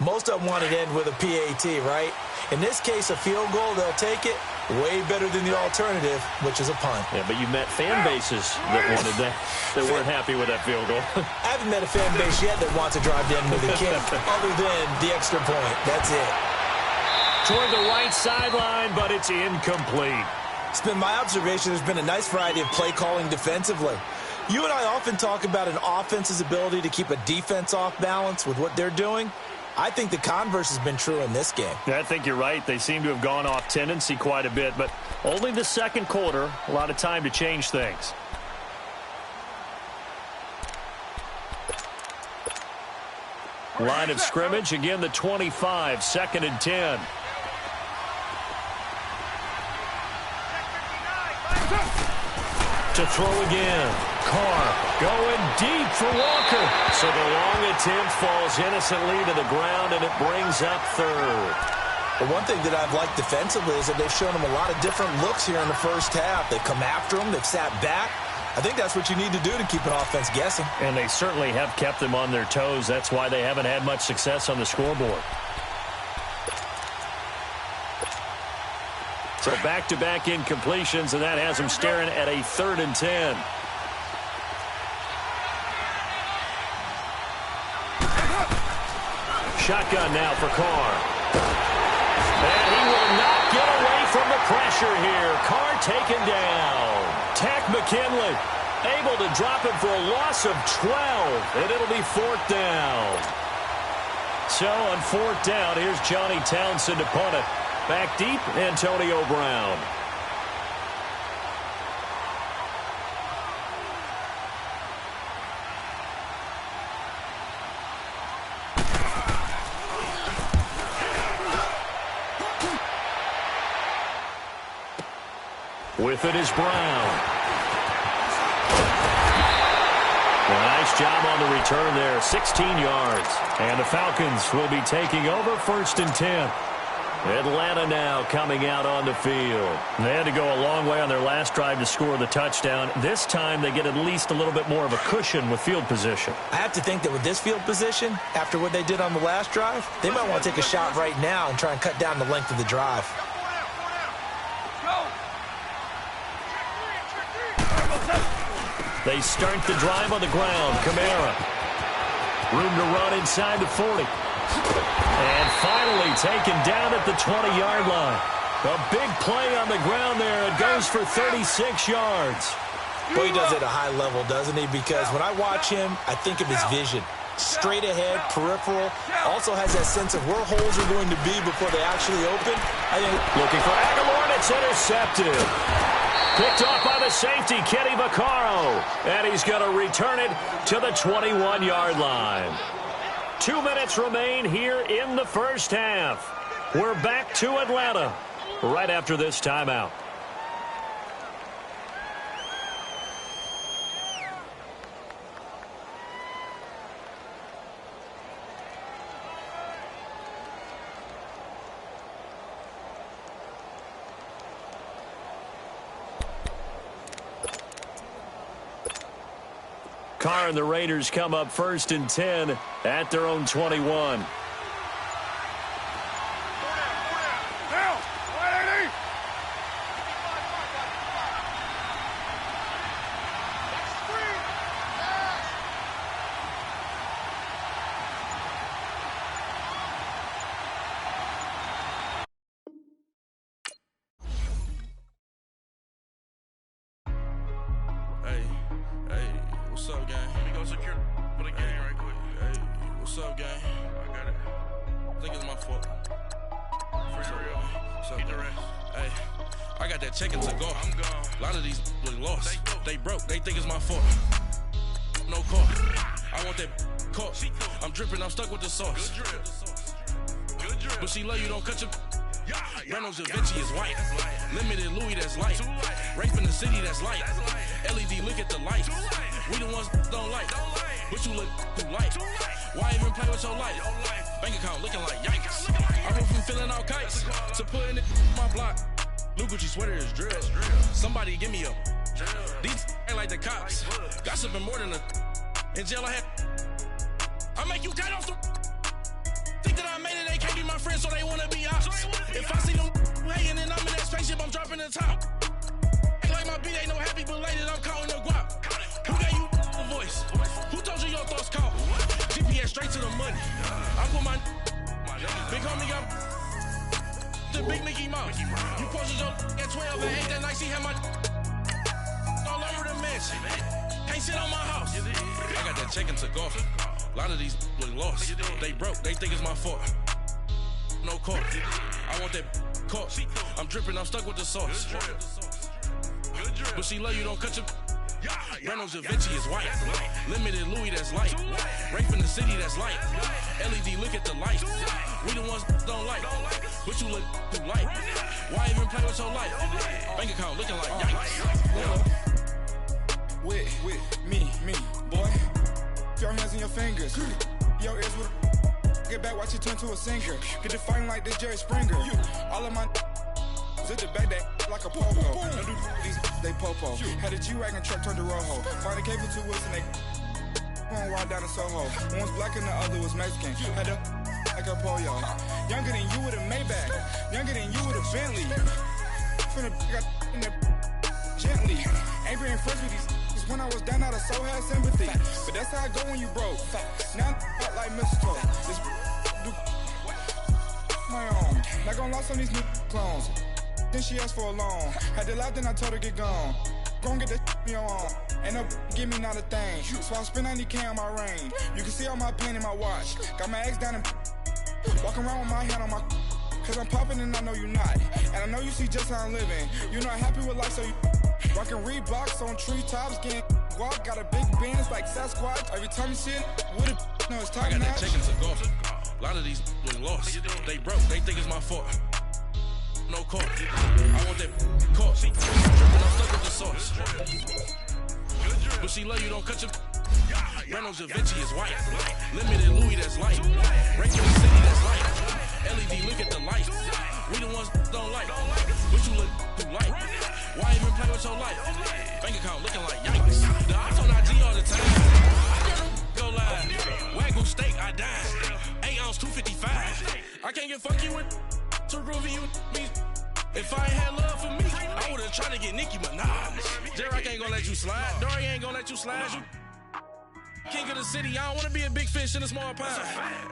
Most of them wanted to end with a PAT, right? In this case, a field goal, they'll take it. Way better than the alternative, which is a punt. Yeah, but you met fan bases that wanted that, that weren't happy with that field goal. I haven't met a fan base yet that wants to drive in with a kick, other than the extra point. That's it. Toward the right sideline, but it's incomplete. It's been my observation there's been a nice variety of play calling defensively. You and I often talk about an offense's ability to keep a defense off balance with what they're doing. I think the converse has been true in this game. Yeah, I think you're right. They seem to have gone off tendency quite a bit, but only the second quarter, a lot of time to change things. Line of scrimmage, again the 25, 2nd and 10. To throw again. Carr going deep for Walker. So the long attempt falls innocently to the ground, and it brings up 3rd. But one thing that I've liked defensively is that they've shown them a lot of different looks here in the first half. They've come after them. They've sat back. I think that's what you need to do to keep an offense guessing. And they certainly have kept them on their toes. That's why they haven't had much success on the scoreboard. So back-to-back incompletions, and that has them staring at a 3rd and 10. Shotgun now for Carr. And he will not get away from the pressure here. Carr taken down. Tack McKinley able to drop him for a loss of 12, and it'll be 4th down. So on 4th down, here's Johnny Townsend to punt it. Back deep, Antonio Brown. With it is Brown. Nice job on the return there, 16 yards. And the Falcons will be taking over 1st and 10. Atlanta now coming out on the field. They had to go a long way on their last drive to score the touchdown. This time they get at least a little bit more of a cushion with field position. I have to think that with this field position, after what they did on the last drive, they might want to take a shot right now and try and cut down the length of the drive. They start the drive on the ground. Kamara. Room to run inside the 40. And finally taken down at the 20-yard line. A big play on the ground there. It goes for 36 yards. Boy, he does it at a high level, doesn't he? Because when I watch him, I think of his vision. Straight ahead, peripheral. Also has that sense of where holes are going to be before they actually open. I think looking for Aguilar, and it's intercepted. Picked off by the safety, Kenny Vaccaro. And he's going to return it to the 21-yard line. 2 minutes remain here in the first half. We're back to Atlanta right after this timeout. Carr and the Raiders come up 1st and 10 at their own 21. What's up, gang? Let me go secure for the game right quick. What's up, gang? I got it. I think it's my fault. For real. What's up, gang? Hey, I got that check-in to go. I'm gone. A lot of these look lost. They broke. They think it's my fault. No car. I want that caught. I'm dripping. I'm stuck with the sauce. Good drip. Good drip. But she love you. Don't cut your... Reynolds Da Vinci is white. Limited Louis, that's light. Rape in the city, that's light. LED, look at the light. We the ones don't like. But you look too light. Why even play with your life? Bank account looking like yikes. I went from filling out kites to putting it in my block. New Gucci sweater is drill. Somebody give me a. These ain't like the cops. Gossiping more than a. In jail I had. I make you cut off the. Think that I made it, they can't be my friends, so they wanna be ops. If I see them hating and I'm in that spaceship, I'm dropping the top. Ain't like my beat, ain't no happy belated, I'm counting the guap. Who gave you a voice? Who told you your thoughts count? GPS straight to the money. I put my big homie got the big Mickey Mouse. You posted your at 12 and 8 that night, she had my all over the mansion. Can't sit on my house. I got that check-in to golf. A lot of these look lost. They broke, they think it's my fault. No car. I want that caught. I'm dripping, I'm stuck with the sauce. But she love you, don't cut your... Reynolds Da Vinci is white. Limited Louis, that's light. Rape in the city, that's light. LED, look at the light. We the ones don't like. But you look too light. Why even play with your life? Bank account looking like yikes. With me, boy. Your hands and your fingers. Your ears with get back, watch you turn to a singer. Get to fighting like this Jerry Springer. All of my zip the back that like a popo. Don't do these they popo. Had a G-Wagon truck turned to Rojo. Find a cable 2 wheels and they going wild down in Soho. One was black and the other was Mexican. Had a like a pollo. Younger than you with a Maybach. Younger than you with a Bentley. From the got in the gently. Ain't being friends with these. When I was down out of so had sympathy. But that's how I go when you broke. Now I'm like mistletoe. This do my own. Not gonna lost on these new clones. Then she asked for a loan. Had to laugh, then I told her get gone. Gon' get that me on. Ain't no give me not a thing. So I spend 90K on my range. You can see all my pain in my watch. Got my ex down and walking around with my hand on my. Cause I'm popping and I know you not. And I know you see just how I'm living. You're not happy with life, so you. Rockin' Reeboks on treetops, getting guap, got a big bands like Sasquatch. Every time you see it, with it, no, it's top I got notch. that check-in to golf. A lot of these look lost. They broke, they think it's my fault. No car. I want that caught. Drippin', I'm stuck with the sauce. But she love you, don't cut your... Reynolds Da Vinci is white. Limited Louis, that's light. Rape in the city, that's light. LED, look at the light. We the ones don't like. But you look too light. Why even play with your life? Bank account looking like yikes. The ops on IG all the time. I never go live. Wagyu steak, I died. 8 ounce, 255. I can't get funky with to groovy you me. If I ain't had love for me, I would've tried to get Nicki Minaj. J-Rock ain't gonna let you slide. Dory ain't gonna let you slide. You king of the city, I don't wanna be a big fish in a small pond.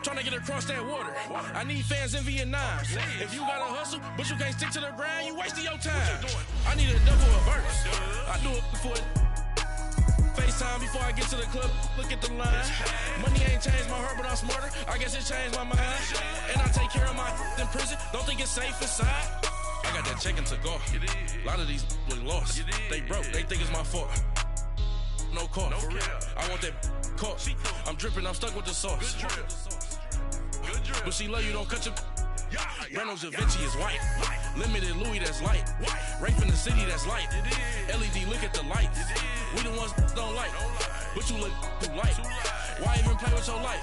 Trying to get across that water. I need fans in Vietnam. If you gotta hustle, but you can't stick to the grind, you wasting your time. I need a double a verse. I do it before FaceTime before I get to the club. Look at the line. Money ain't changed my heart, but I'm smarter. I guess it changed my mind. And I take care of my in prison. Don't think it's safe inside. I got that check-in to go. A lot of these look lost. They broke. They think it's my fault. No car. I want that caught. I'm dripping, I'm stuck with the sauce. But she love you, don't cut your... Reynolds Da Vinci is white. Limited Louis, that's light. Rape in the city, that's light. LED, look at the light. We the ones don't like. But you look too light. Why even play with your life?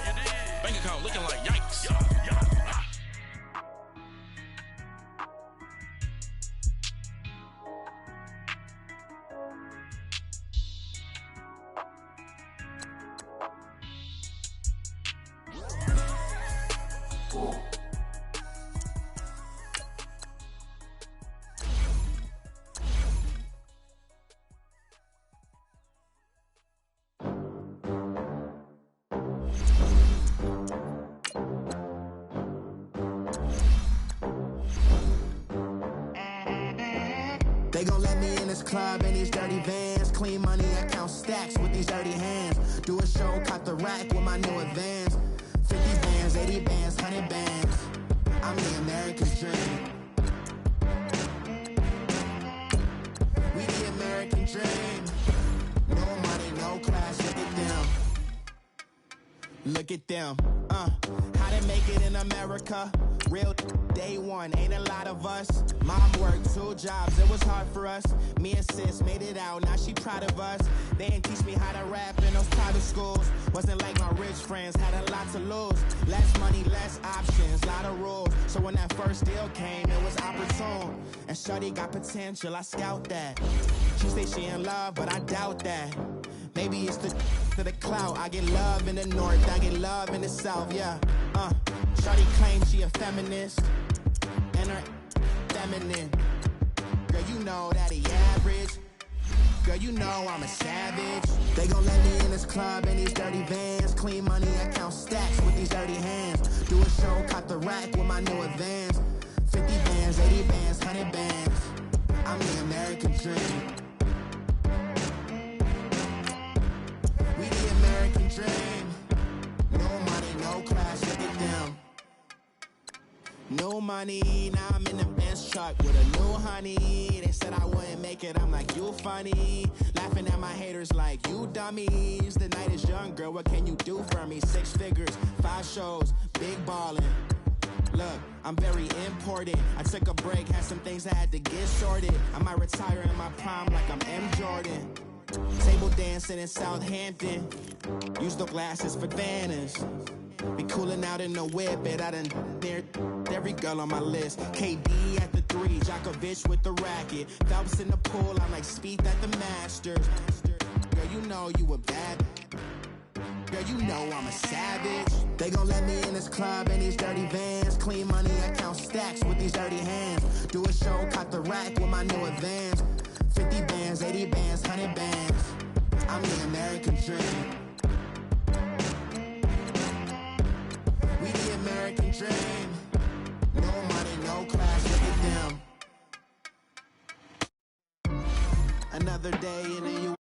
Bank account looking like yikes. They gon' let me in this club in these dirty vans. Clean money, I count stacks with these dirty hands. Do a show, cop the rack with my new advance. 80 bands, 100 bands. I'm the American's dream. We the American dream. No money, no class, look at them. Look at them, how they make it in America. Real day one, ain't a lot of us. Mom worked 2 jobs, it was hard for us. Me and sis made it out, now she proud of us. They didn't teach me how to rap in those private schools. Wasn't like my rich friends, had a lot to lose. Less money, less options, lot of rules. So when that first deal came, it was opportune. And shorty got potential, I scout that. She say she in love, but I doubt that. Maybe it's the clout. I get love in the north, I get love in the south, yeah. Shorty claims she a feminist, and her feminine. Girl, you know that he average. Girl, you know I'm a savage. They gon' let me in this club in these dirty vans. Clean money, I count stacks with these dirty hands. Do a show, caught the rack with my new advance. 50 bands, 80 bands, 100 bands. I'm the American dream. We the American dream. No money, no class, look at them. No money, now I'm in the Benz truck with a new honey. They said I wouldn't make it, I'm like, you funny. Laughing at my haters like, you dummies. The night is young, girl, what can you do for me? 6 figures, 5 shows, big ballin'. Look, I'm very important. I took a break, had some things I had to get sorted. I might retire in my prime like I'm M. Jordan. Table dancing in Southampton. Use the glasses for Vannas. Be cooling out in the whip, but I done near every girl on my list. KD at the 3, Djokovic with the racket. Phelps in the pool, I'm like Speed at the Masters. Girl, you know you a bad. Girl, you know I'm a savage. They gon' let me in this club in these dirty vans. Clean money, I count stacks with these dirty hands. Do a show, caught the rack with my new advance. 50 bands, 80 bands, 100 bands. I'm the American dream. We the American dream. No money, no class, look at them. Another day in the U.